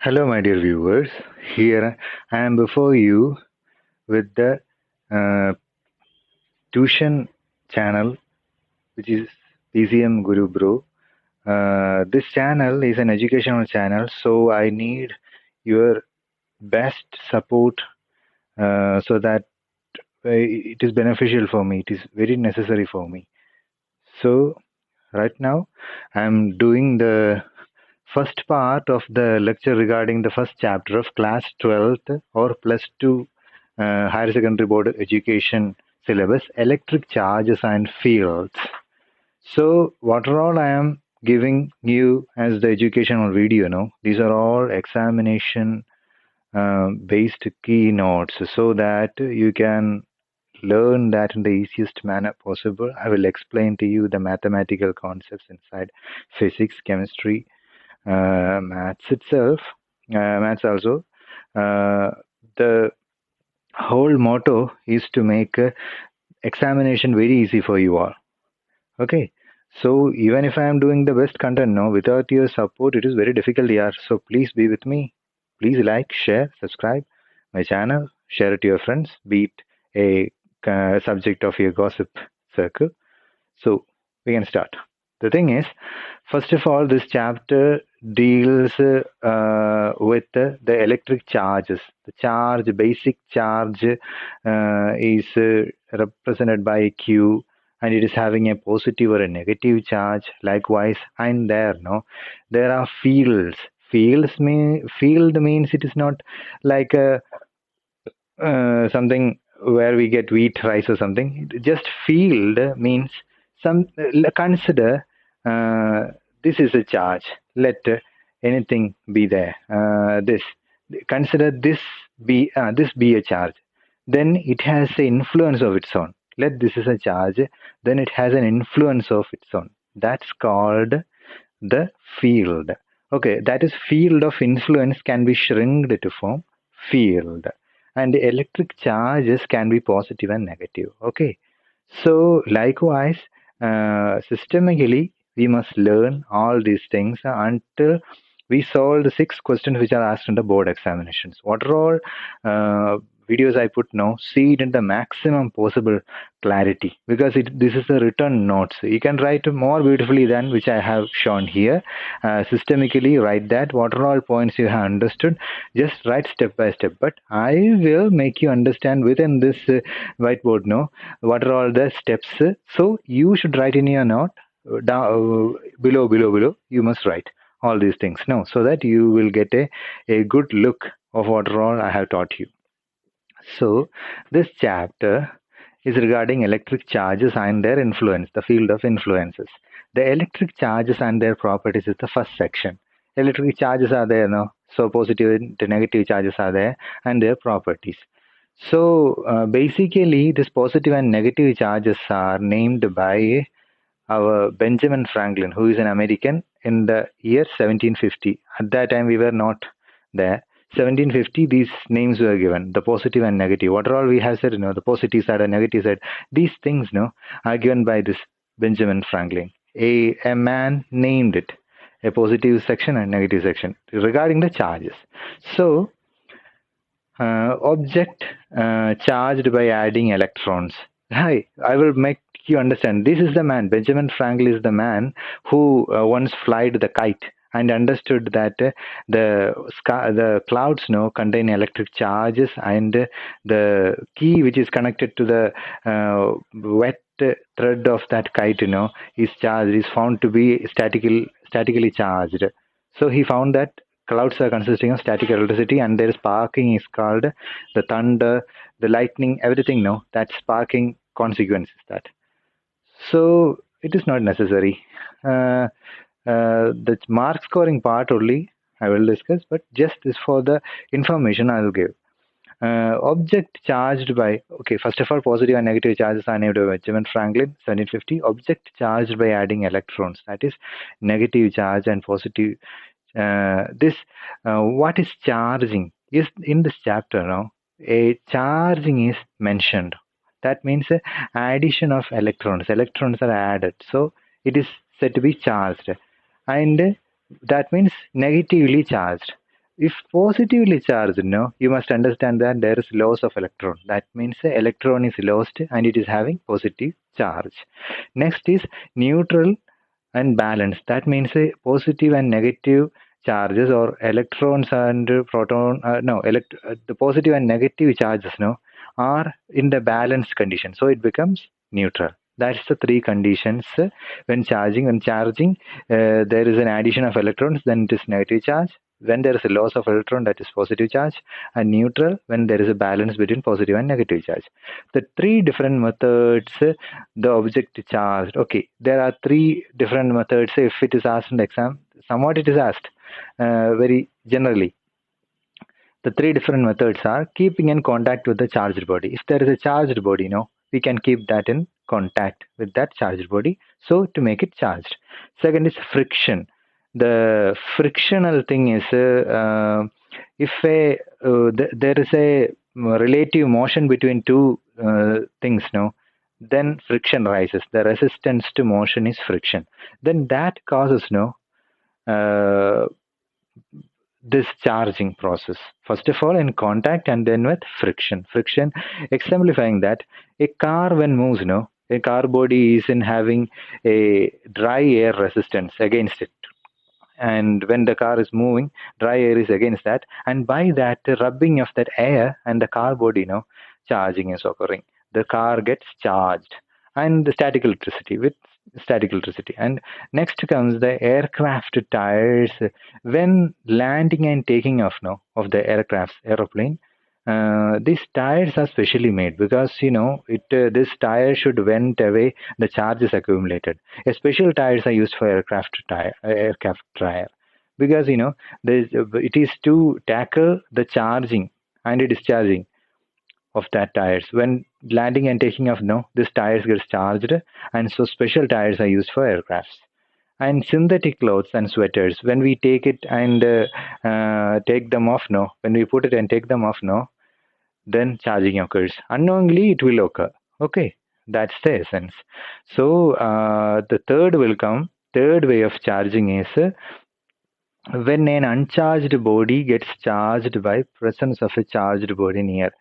Hello, my dear viewers. Here I am before you with the uh, tuition channel, which is PCM Guru Bro. This channel is an educational channel, so I need your best support so that it is beneficial for me. It is very necessary for me. So, right now, I am doing the first part of the lecture regarding the first chapter of class 12th or plus 2 higher secondary board education syllabus, electric charges and fields. So what are all I am giving you as the educational video, these are all examination based keynotes so that you can learn that in the easiest manner possible. I will explain to you the mathematical concepts inside physics, chemistry, maths itself, maths also. The whole motto is to make examination very easy for you all. Okay, so even if I am doing the best content now, without your support, it is very difficult here. So please be with me. Please like, share, subscribe my channel, share it to your friends, be it a subject of your gossip circle. So we can start. The thing is, first of all, this chapter deals with the electric charges. The charge, basic charge, is represented by a Q, and it is having a positive or a negative charge. Likewise, and there are fields. Field means it is not like a something where we get wheat, rice, or something. Just field means some. Consider this is a charge. Let anything be there. This consider this be a charge. Then it has an influence of its own. Let this is a charge. Then it has an influence of its own. That's called the field. Okay, that is field of influence can be shrinked to form field, and the electric charges can be positive and negative. Okay, so likewise, systemically we must learn all these things until we solve the 6 questions which are asked in the board examinations. What are all videos I put now, see it in the maximum possible clarity, because this is a written notes. You can write more beautifully than which I have shown here. Systemically write that what are all points you have understood. Just write step by step, but I will make you understand within this whiteboard what are all the steps. So you should write in your note down below. You must write all these things now, so that you will get a good look of what are all I have taught you. So this chapter is regarding electric charges and their influence, the field of influences. The electric charges and their properties is the first section. Electric charges are there now, so positive and negative charges are there, and their properties. So basically, this positive and negative charges are named by our Benjamin Franklin, who is an American, in the year 1750. At that time, we were not there. 1750, these names were given, the positive and negative. What are all we have said, the positive side and negative side. These things, are given by this Benjamin Franklin. A man named it, a positive section and negative section regarding the charges. So, object charged by adding electrons. Hi, I will make you understand. This is the man, Benjamin Franklin is the man who once flied the kite and understood that the clouds contain electric charges, and the key which is connected to the wet thread of that kite is found to be statically charged. So he found that clouds are consisting of static electricity, and their sparking is called the thunder, the lightning, everything. That sparking consequence is that. So it is not necessary. The mark scoring part only I will discuss, but just is for the information I will give. Object charged by, okay, first of all, positive and negative charges are named by Benjamin Franklin, 1750. Object charged by adding electrons, that is negative charge and positive. What is charging is in this chapter now. A charging is mentioned. That means addition of electrons. Electrons are added, so it is said to be charged, and that means negatively charged. if positively charged, you must understand that there is loss of electron. That means the electron is lost and it is having positive charge. Next is neutral and balanced. That means positive and negative charges, or electrons and proton, the positive and negative charges are in the balanced condition, so it becomes neutral. That's the three conditions when charging. When charging, there is an addition of electrons, then it is negative charge. When there is a loss of electron, that is positive charge. And neutral, when there is a balance between positive and negative charge. The three different methods, the object charged. Okay, there are three different methods. If it is asked in the exam, somewhat it is asked very generally. The three different methods are keeping in contact with the charged body. If there is a charged body, we can keep that in contact with that charged body, so to make it charged. Second is friction. The frictional thing is if there is a relative motion between two things, then friction rises. The resistance to motion is friction. Then that causes this charging process. First of all in contact, and then with friction. Friction, exemplifying that a car when moves, a car body is in having a dry air resistance against it. And when the car is moving, dry air is against that, and by that rubbing of that air and the car body, charging is occurring. The car gets charged, and the static electricity with static electricity. And next comes the aircraft tires. When landing and taking off of the aeroplane, these tires are specially made because this tire should vent away the charges accumulated. Special tires are used for aircraft tire because it is to tackle the charging and discharging of that tires. When landing and taking off, this tires gets charged, and so special tires are used for aircrafts. And synthetic clothes and sweaters, when we take it and take them off, when we put it and take them off, then charging occurs. Unknowingly, it will occur. Okay, that's the essence. So the third will come. Third way of charging is when an uncharged body gets charged by presence of a charged body near.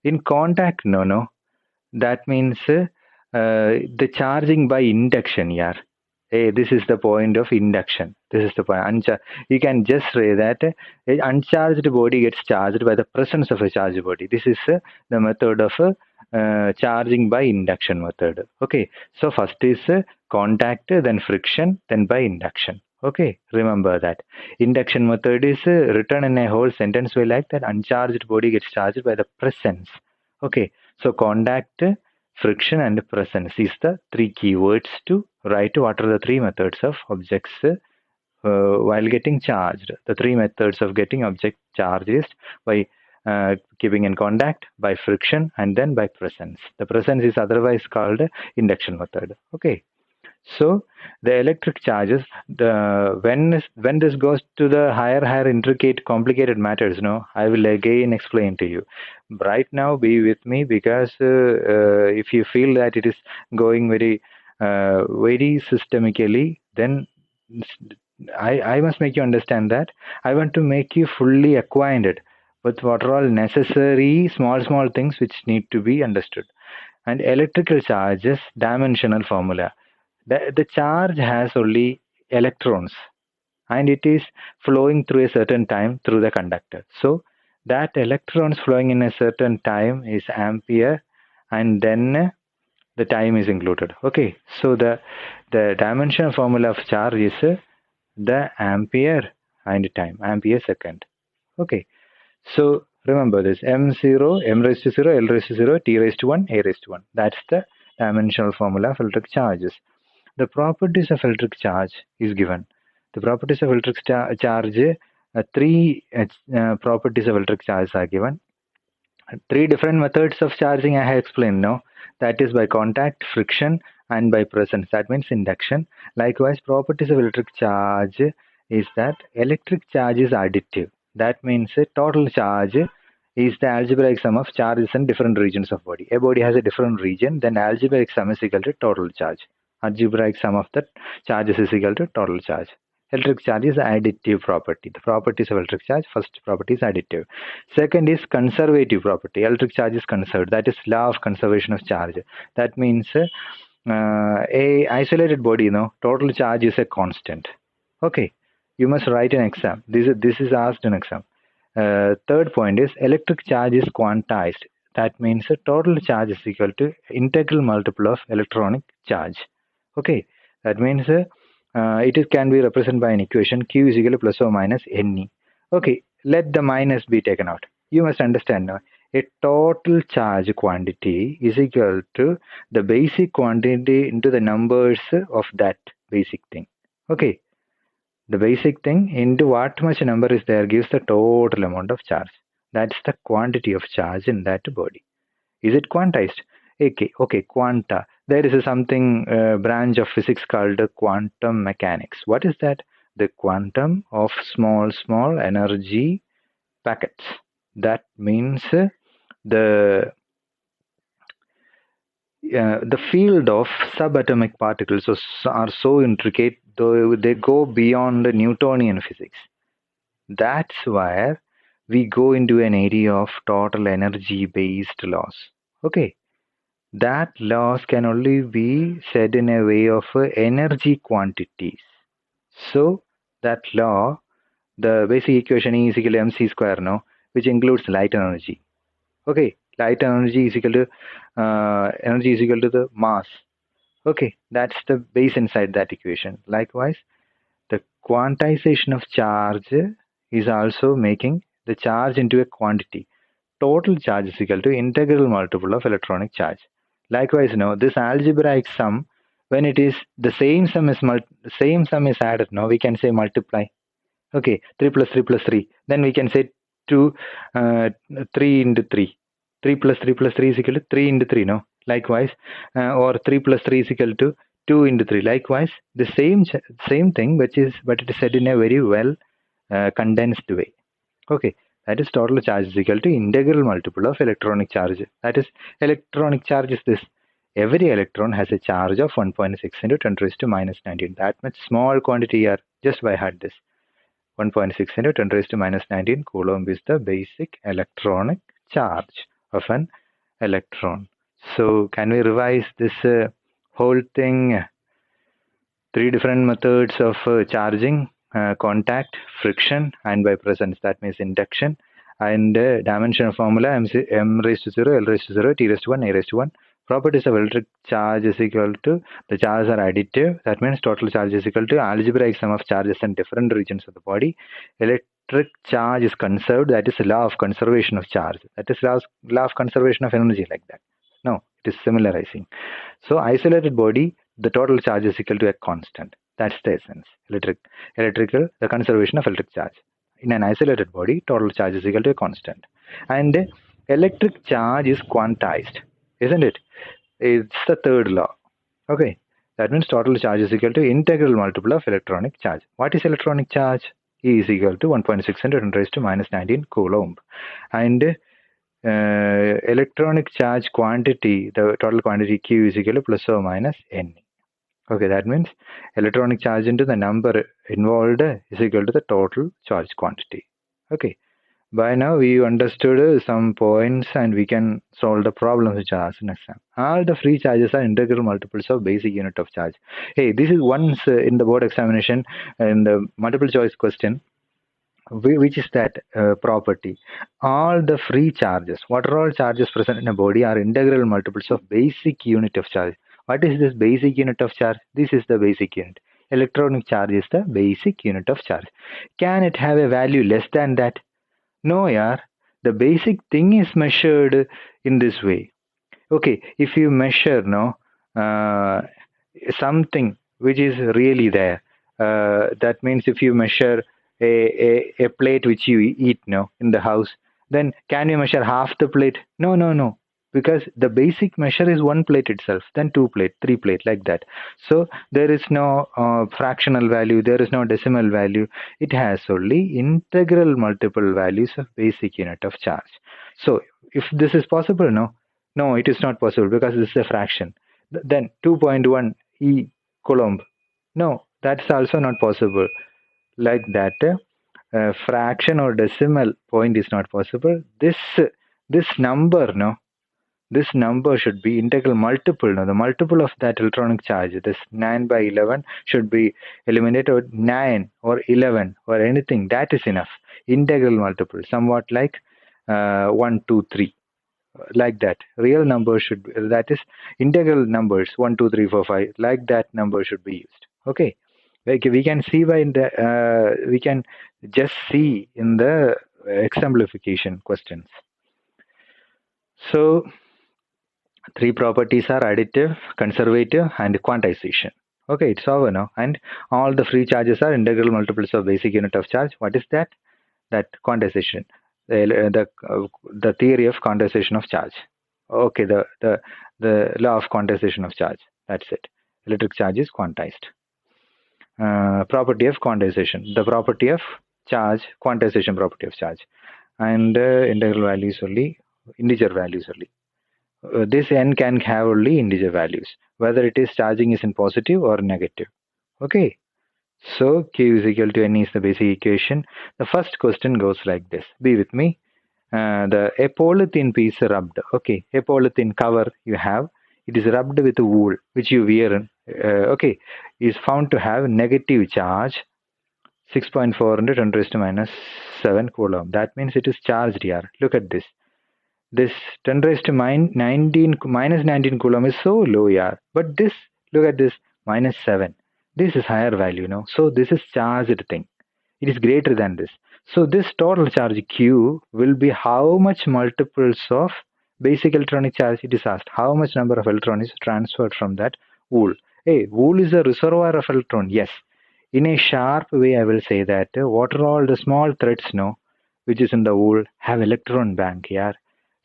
In contact, no. That means the charging by induction, yeah. Hey, this is the point of induction. This is the point. You can just say that an uncharged body gets charged by the presence of a charged body. This is the method of charging by induction method. Okay. So first is contact, then friction, then by induction. Okay. Remember that. Induction method is written in a whole sentence way like that. Uncharged body gets charged by the presence. Okay. So contact, friction, and presence is the three keywords to write what are the three methods of objects while getting charged. The three methods of getting object charged is by keeping in contact, by friction, and then by presence. The presence is otherwise called induction method. Okay. So the electric charges, when this goes to the higher intricate complicated matters, I will again explain to you. Right now be with me, because if you feel that it is going very systemically, then I must make you understand that I want to make you fully acquainted with what are all necessary small things which need to be understood. And electrical charges dimensional formula. The charge has only electrons, and it is flowing through a certain time through the conductor. So that electrons flowing in a certain time is ampere, and then the time is included. Okay, so the dimensional formula of charge is the ampere and time, ampere second. Okay, so remember this: m0, m raised to 0, l raised to 0, t raised to 1, a raised to 1. That's the dimensional formula of electric charges. The properties of electric charge is given. The properties of electric charge, three properties of electric charge are given. Three different methods of charging I have explained now. That is by contact, friction, and by presence. That means induction. Likewise, properties of electric charge is that electric charge is additive. That means total charge is the algebraic sum of charges in different regions of body. A body has a different region, then algebraic sum is equal to total charge. Algebraic sum of the charges is equal to total charge. Electric charge is additive property. The properties of electric charge, first property is additive. Second is conservative property. Electric charge is conserved. That is law of conservation of charge. That means a isolated body, total charge is a constant. Okay, you must write an exam. This is asked in exam. Third point is electric charge is quantized. That means total charge is equal to integral multiple of electronic charge. Okay, that means it can be represented by an equation Q is equal to plus or minus Ne. Okay, let the minus be taken out. You must understand now, a total charge quantity is equal to the basic quantity into the numbers of that basic thing. Okay, the basic thing into what much number is there gives the total amount of charge. That's the quantity of charge in that body. Is it quantized? Okay, quanta. There is something branch of physics called quantum mechanics. What is that? The quantum of small energy packets. That means the field of subatomic particles are so intricate, though they go beyond Newtonian physics. That's where we go into an area of total energy based laws. Okay, that laws can only be said in a way of energy quantities. So that law, the basic equation E is equal to mc square, which includes light energy. Okay, light energy is equal to the mass. Okay, that's the base inside that equation. Likewise, the quantization of charge is also making the charge into a quantity. Total charge is equal to integral multiple of electronic charge. Likewise, this algebraic sum, when it is the same sum is added, we can say multiply. Okay, 3 plus 3 plus 3. Then we can say 2, 3 into 3. 3 plus 3 plus 3 is equal to 3 into 3, Likewise, or 3 plus 3 is equal to 2 into 3. Likewise, the same thing, but it is said in a very well condensed way. Okay, that is total charge is equal to integral multiple of electronic charge. That is, electronic charge is this. Every electron has a charge of 1.6 into 10 raised to minus 19. That much small quantity here, just by heart this. 1.6 into 10 raised to minus 19 coulomb is the basic electronic charge of an electron. So can we revise this whole thing? 3 different methods of charging: contact, friction, and by presence. That means induction. And dimension formula m raised to 0, L raised to 0, T raised to 1, A raised to 1. Properties of electric charge is equal to the charges are additive. That means total charge is equal to algebraic sum of charges in different regions of the body. Electric charge is conserved. That is the law of conservation of charge. That is law of conservation of energy, like that. No, it is similarizing. So isolated body, the total charge is equal to a constant. That's the essence. Electrical, the conservation of electric charge. In an isolated body, total charge is equal to a constant. And electric charge is quantized, isn't it? It's the third law. Okay, that means total charge is equal to integral multiple of electronic charge. What is electronic charge? E is equal to 1.6 into 10 raised to minus 19 coulomb. And electronic charge quantity, the total quantity Q is equal to plus or minus Ne. Okay, that means electronic charge into the number involved is equal to the total charge quantity. Okay, by now we understood some points and we can solve the problems which are asked in exam. All the free charges are integral multiples of basic unit of charge. Hey, this is once in the board examination in the multiple choice question. Which is that property? All the free charges, what are all charges present in a body, are integral multiples of basic unit of charge. What is this basic unit of charge? This is the basic unit. Electronic charge is the basic unit of charge. Can it have a value less than that? No, yeah. The basic thing is measured in this way. Okay, if you measure something which is really there, that means if you measure a plate which you eat in the house, then can you measure half the plate? No, because the basic measure is one plate itself, then 2 plate, 3 plate, like that. So there is no fractional value, there is no decimal value. It has only integral multiple values of basic unit of charge. So if this is possible, no, it is not possible because this is a fraction. Then 2.1 E coulomb. No, that's also not possible. like that. Fraction or decimal point is not possible. This number, no, this number should be integral multiple. Now, the multiple of that electronic charge, this 9 by 11, should be eliminated, or 9 or 11 or anything. That is enough. Integral multiple, somewhat like 1, 2, 3, like that. Real numbers should be, that is integral numbers, 1, 2, 3, 4, 5, like that number should be used. Okay. Like we can see by in the, we can just see in the exemplification questions. So, three properties are additive, conservative, and quantization. Okay, it's over now. And all the free charges are integral multiples of basic unit of charge. What is that? That quantization, the theory of quantization of charge. Okay, the law of quantization of charge. That's it. Electric charge is quantized. Property of quantization. The property of charge, quantization property of charge. And integral values only, integer values only. This n can have only integer values, whether it is charging is in positive or negative. Okay, so Q is equal to n is the basic equation. The first question goes like this. Be with me. A polythene piece rubbed. Okay, a polythene cover you have. It is rubbed with wool, which you wear. Okay, is found to have negative charge 6.4 into 10 raised to minus 7 coulomb. That means it is charged here. Look at this. This 10 raised to minus 19 coulomb is so low, yeah. But this, look at this, minus 7. This is higher value, no? So this is charged thing. It is greater than this. So this total charge Q will be how much multiples of basic electronic charge it is asked. How much number of electrons is transferred from that wool? Hey, wool is a reservoir of electron. Yes. In a sharp way, I will say that what are all the small threads, no, which is in the wool have electron bank here.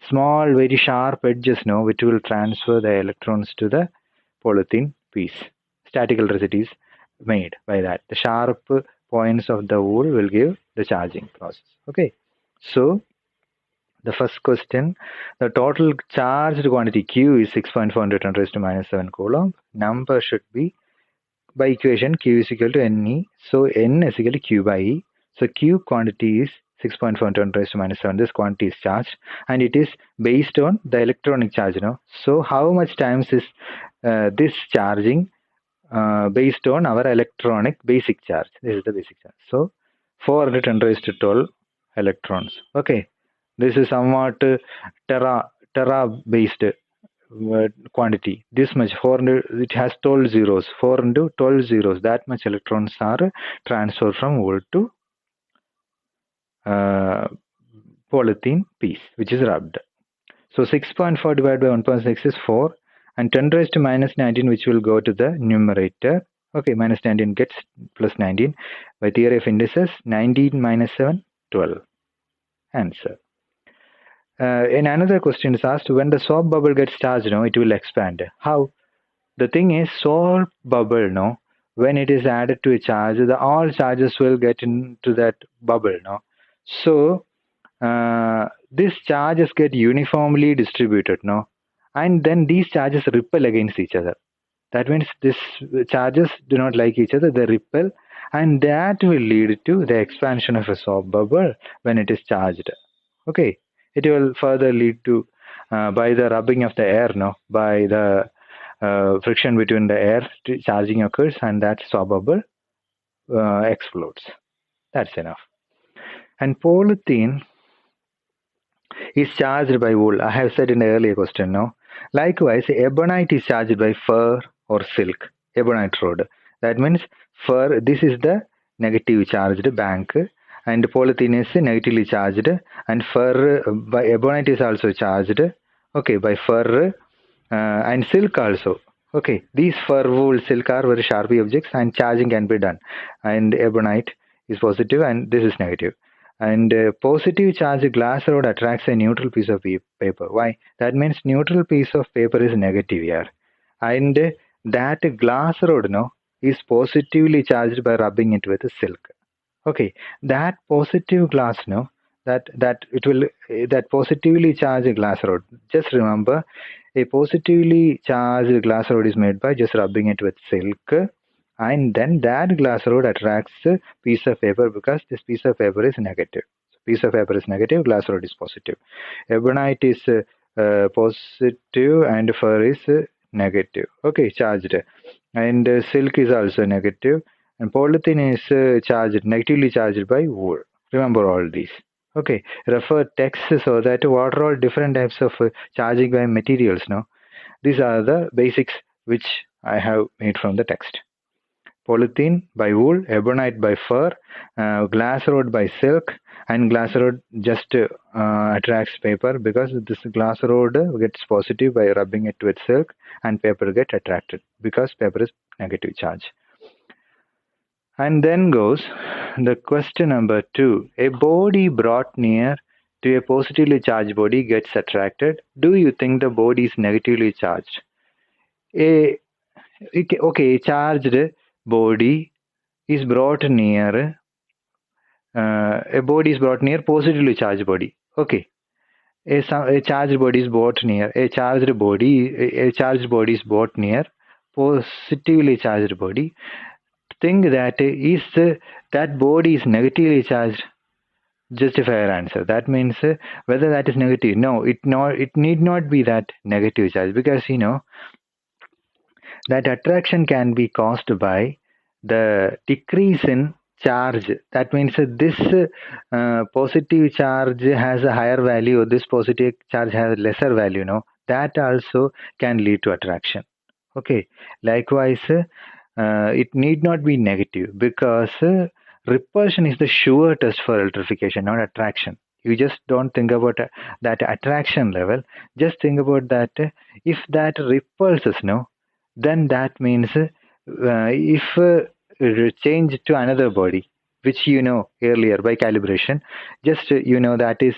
Small, very sharp edges, no, which will transfer the electrons to the polythene piece. Static electricity is made by that. The sharp points of the wool will give the charging process. Okay. So, the first question, the total charged quantity Q is 6.4 into 10 raised to minus 7 coulomb. Number should be, by equation, Q is equal to NE. So, N is equal to Q by E. So, Q quantity is 6.4 into 10 raised to minus 7. This quantity is charged and it is based on the electronic charge. No? So, how much times is this charging based on our electronic basic charge? This is the basic charge. So, 4 into 10 raised to 12 electrons. Okay. This is somewhat tera based quantity. This much, 400, it has 12 zeros. 4 into 12 zeros. That much electrons are transferred from wool to polythene piece, which is rubbed. So 6.4 divided by 1.6 is 4, and 10 raised to minus 19, which will go to the numerator. Okay, minus 19 gets plus 19. By theory of indices, 19 minus 7, 12. Answer. In another question is asked, when the soap bubble gets charged, no, it will expand. How? The thing is, soap bubble, no, when it is added to a charge, all charges will get into that bubble, no. So these charges get uniformly distributed, no, and then these charges repel against each other. That means these charges do not like each other; they repel, and that will lead to the expansion of a soap bubble when it is charged. Okay, it will further lead to by the rubbing of the air, no, by the friction between the air, charging occurs, and that soap bubble explodes. That's enough. And polythene is charged by wool. I have said in the earlier question, no. Likewise, ebonite is charged by fur or silk. Ebonite rod. That means fur. This is the negative charged bank, and polythene is negatively charged, and fur by ebonite is also charged. Okay, by fur and silk also. Okay, these fur, wool, silk are very sharp objects, and charging can be done. And ebonite is positive, and this is negative. And positive charge glass rod attracts a neutral piece of paper. Why? That means neutral piece of paper is negative here, and that glass rod, no, is positively charged by rubbing it with silk. Okay, that positive glass, no, that positively charged glass rod. Just remember, a positively charged glass rod is made by just rubbing it with silk, and then that glass rod attracts a piece of paper because this piece of paper is negative. So piece of paper is negative, glass rod is positive. Ebonite is positive and fur is negative. Okay, charged. And silk is also negative. And polythene is negatively charged by wool. Remember all these. Okay, refer text so that what are all different types of charging by materials now. These are the basics which I have made from the text. Polythene by wool, ebonite by fur, glass rod by silk, and glass rod just attracts paper because this glass rod gets positive by rubbing it with silk, and paper get attracted because paper is negative charge. And then goes the question number 2. A body brought near to a positively charged body gets attracted. Do you think the body is negatively charged? A charged body is brought near a body is brought near positively charged body. Okay, a charged body is brought near a charged body is brought near positively charged body. Think that is that body is negatively charged. Justify your answer. That means whether that is negative. No, it need not be that negative charge, because that attraction can be caused by the decrease in charge. That means this positive charge has a higher value, this positive charge has lesser value. That also can lead to attraction. Okay, likewise it need not be negative, because repulsion is the sure test for electrification, not attraction. You just don't think about that attraction level. Just think about that if that repulses, then that means if change to another body, which earlier by calibration, just that is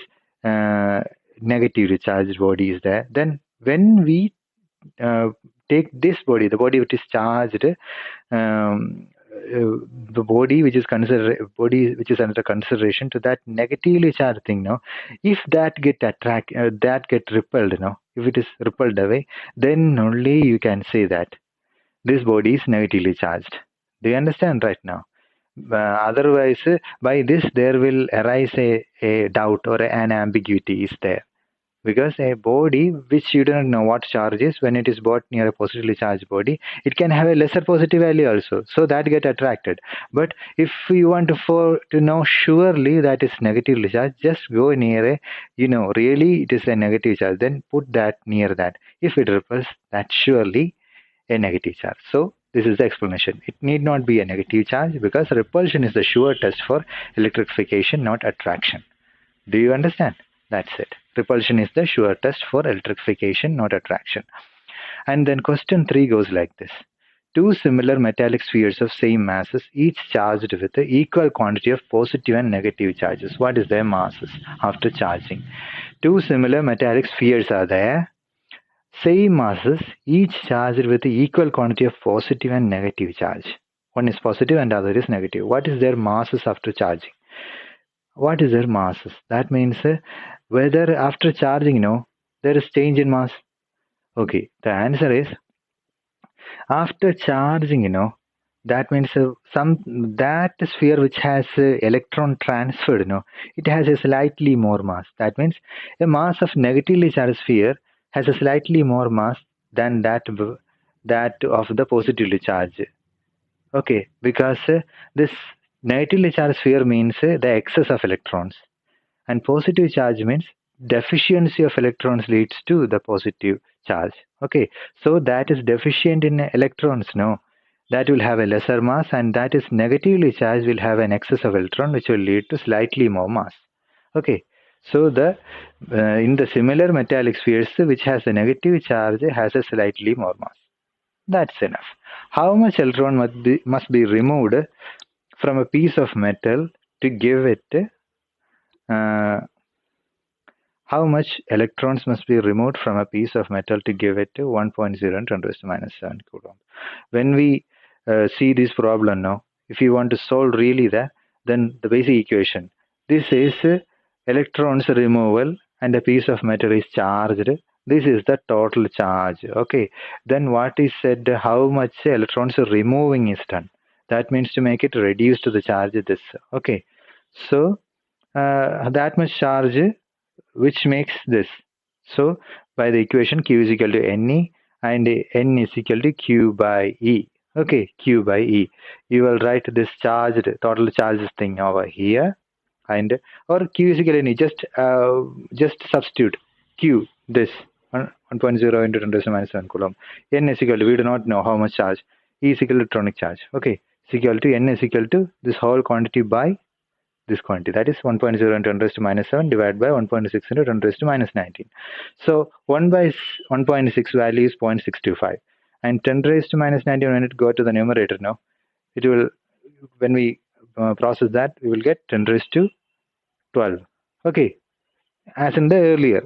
negatively charged body is there. Then when we take this body, the body which is charged, the body which is under consideration to that negatively charged thing, if that get repelled, if it is repelled away, then only you can say that this body is negatively charged. Do you understand right now? Otherwise, by this there will arise a doubt or an ambiguity is there. Because a body which you don't know what charge is, when it is brought near a positively charged body, it can have a lesser positive value also, so that get attracted. But if you want to know surely that is negatively charged, just go near really it is a negative charge, then put that near that. If it repels, that's surely a negative charge. So this is the explanation. It need not be a negative charge, because repulsion is the sure test for electrification, not attraction. Do you understand? That's it. Repulsion is the sure test for electrification, not attraction. And then question 3 goes like this. Two similar metallic spheres of same masses, each charged with an equal quantity of positive and negative charges. What is their masses after charging? Two similar metallic spheres are there. Same masses, each charged with an equal quantity of positive and negative charge. One is positive and the other is negative. What is their masses after charging? What is their masses? That means whether after charging, there is change in mass. Okay, the answer is after charging, that means that sphere which has electron transferred, it has a slightly more mass. That means a mass of negatively charged sphere has a slightly more mass than that of the positively charged. Okay, because this negatively charged sphere means the excess of electrons, and positive charge means deficiency of electrons leads to the positive charge. Okay, so that is deficient in electrons, that will have a lesser mass, and that is negatively charged will have an excess of electron, which will lead to slightly more mass. Okay, so the in the similar metallic spheres which has a negative charge has a slightly more mass. That's enough. How much electron must be removed from a piece of metal to give it how much electrons must be removed from a piece of metal to give it 1.0 and 10 to minus 7 coulomb? When we see this problem now, if you want to solve really that, then the basic equation, this is electrons removal and a piece of metal is charged This is the total charge. Okay, then what is said, how much electrons removing is done. That means to make it reduce to the charge this. Okay, so that much charge which makes this. So by the equation Q is equal to NE and N is equal to Q by E. Okay, Q by E. You will write this charged, total charges thing over here, and or Q is equal to NE. Just substitute Q this 1.0 into 10 raised to minus 7 coulomb. N is equal to, we do not know how much charge. E is equal to electronic charge. Okay, is equal to N is equal to this whole quantity by this quantity, that is 1.0 into 10 raised to minus 7 divided by 1.6 into 10 raised to minus 19. So 1 by 1.6 value is 0.625, and 10 raised to minus 19, when it go to the numerator now, it will, when we process that, we will get 10 raised to 12. Okay, as in the earlier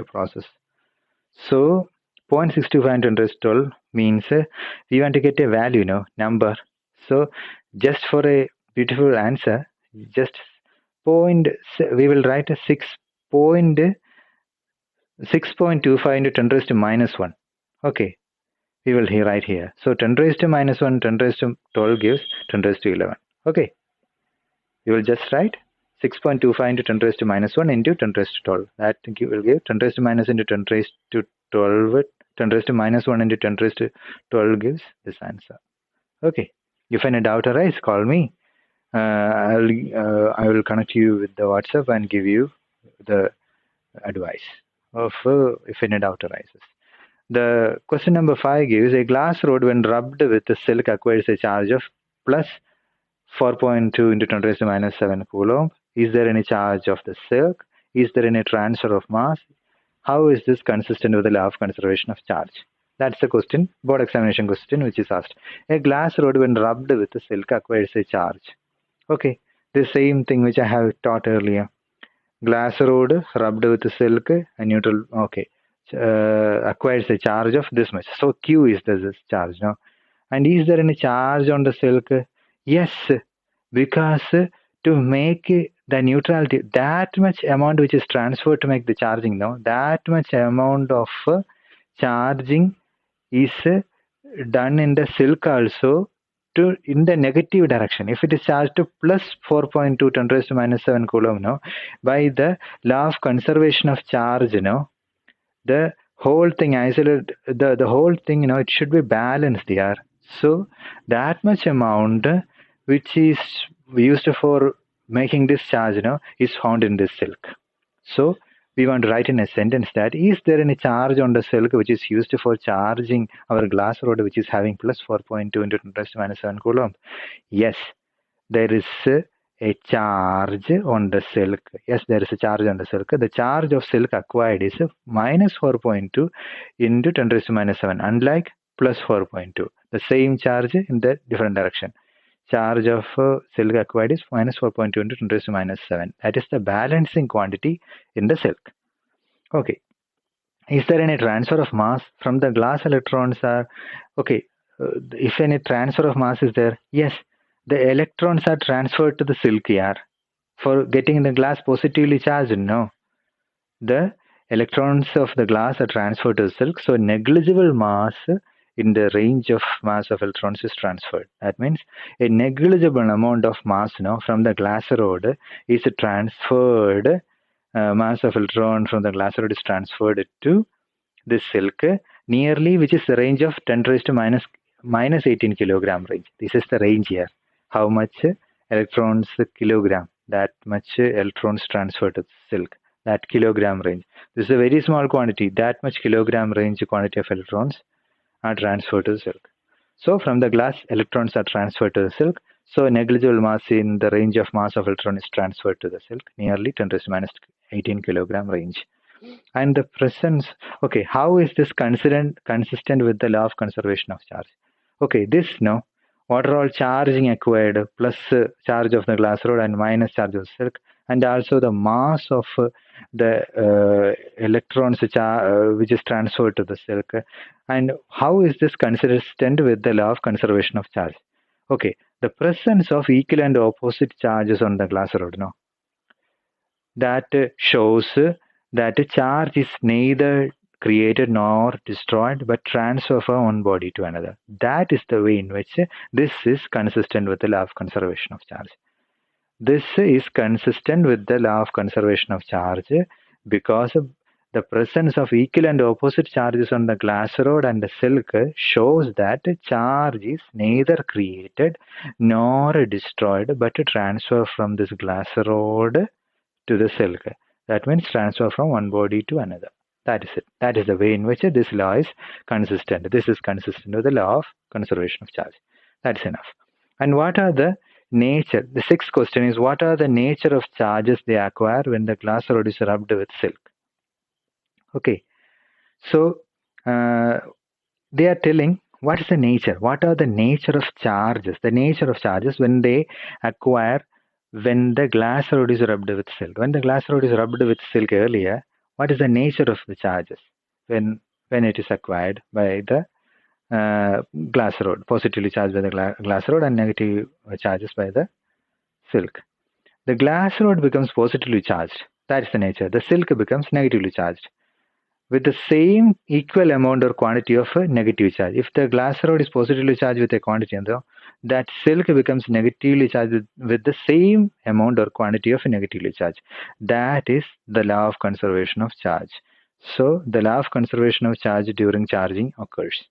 process. So 0.625 into 10 raised to 12 means we want to get a value, number. So just for a beautiful answer, just we will write a 6.25 into 10 raised to minus 1. Okay, we will write here. So 10 raised to minus 1, 10 raised to 12 gives 10 raised to 11. Okay, we will just write 6.25 into 10 raised to minus 1 into 10 raised to 12. That will give 10 raised to minus into 10 raised to 12. 10 raised to minus 1 into 10 raised to 12 gives this answer. Okay, if any doubt arises, call me. I will connect you with the WhatsApp and give you the advice of if any doubt arises. The question number 5 gives, a glass rod when rubbed with the silk acquires a charge of plus 4.2 into 10 raised to minus 7 coulomb. Is there any charge of the silk? Is there any transfer of mass? How is this consistent with the law of conservation of charge? That's the question, board examination question, which is asked. A glass rod when rubbed with the silk acquires a charge. Okay, the same thing which I have taught earlier. Glass rod rubbed with silk and neutral, okay, acquires a charge of this much. So Q is this charge now. And is there any charge on the silk? Yes, because to make the neutrality, that much amount which is transferred to make the charging now, that much amount of charging is done in the silk also to in the negative direction. If it is charged to plus 4.2 10 raised to minus 7 coulomb now, by the law of conservation of charge, the whole thing the whole thing, it should be balanced here. So that much amount which is used for making this charge, is found in this silk. So we want to write in a sentence that, is there any charge on the silk which is used for charging our glass rod which is having plus 4.2 into 10 raised to minus 7 coulomb? Yes, there is a charge on the silk. Yes, there is a charge on the silk. The charge of silk acquired is minus 4.2 into 10 raised to minus 7, unlike plus 4.2. The same charge in the different direction. Charge of silk acquired is minus 4.2 into 10 raised to minus 7. That is the balancing quantity in the silk. Okay. Is there any transfer of mass from the glass electrons? Okay. If any transfer of mass is there, yes, the electrons are transferred to the silk here for getting the glass positively charged. No, the electrons of the glass are transferred to the silk, so negligible mass in the range of mass of electrons is transferred. That means a negligible amount of mass from the glass rod is transferred. Mass of electron from the glass rod is transferred to this silk, nearly, which is the range of 10 raised to minus 18 kilogram range. This is the range here. How much electrons kilogram? That much electrons transferred to silk. That kilogram range. This is a very small quantity. That much kilogram range quantity of electrons are transferred to the silk. So from the glass, electrons are transferred to the silk. So negligible mass in the range of mass of electron is transferred to the silk, nearly 10 raised to minus 18 kilogram range. And the presence, okay, how is this consistent with the law of conservation of charge? Okay, this now, what are all charging acquired, plus charge of the glass rod and minus charge of silk, and also the mass of the electrons which is transferred to the silk, and how is this consistent with the law of conservation of charge? Okay, the presence of equal and opposite charges on the glass rod, that shows that a charge is neither created nor destroyed but transferred from one body to another. That is the way in which this is consistent with the law of conservation of charge. This is consistent with the law of conservation of charge because the presence of equal and opposite charges on the glass rod and the silk shows that charge is neither created nor destroyed but transferred from this glass rod to the silk. That means transfer from one body to another. That is it. That is the way in which this law is consistent. This is consistent with the law of conservation of charge. That's enough. And what are the nature? The sixth question is, what are the nature of charges they acquire when the glass rod is rubbed with silk? Okay. So they are telling what is the nature? What are the nature of charges? The nature of charges when they acquire when the glass rod is rubbed with silk. When the glass rod is rubbed with silk earlier, what is the nature of the charges when it is acquired by the glass rod, positively charged by the glass rod and negative charges by the silk? The glass rod becomes positively charged. That is the nature. The silk becomes negatively charged with the same equal amount or quantity of a negative charge. If the glass rod is positively charged with a quantity, that silk becomes negatively charged with the same amount or quantity of a negatively charged. That is the law of conservation of charge. So the law of conservation of charge during charging occurs.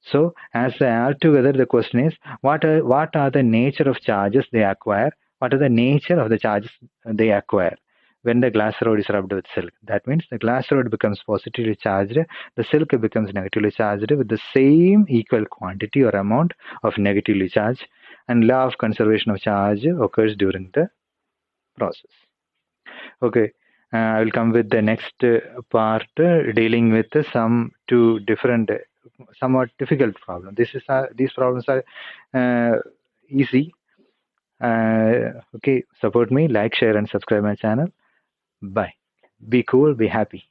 So as altogether, the question is, what are the nature of charges they acquire? What are the nature of the charges they acquire when the glass rod is rubbed with silk? That means the glass rod becomes positively charged, the silk becomes negatively charged with the same equal quantity or amount of negatively charged, and law of conservation of charge occurs during the process. Okay, I will come with the next part dealing with some two different, somewhat difficult problems. These problems are easy. Okay, support me, like, share, and subscribe my channel. Bye. Be cool, be happy.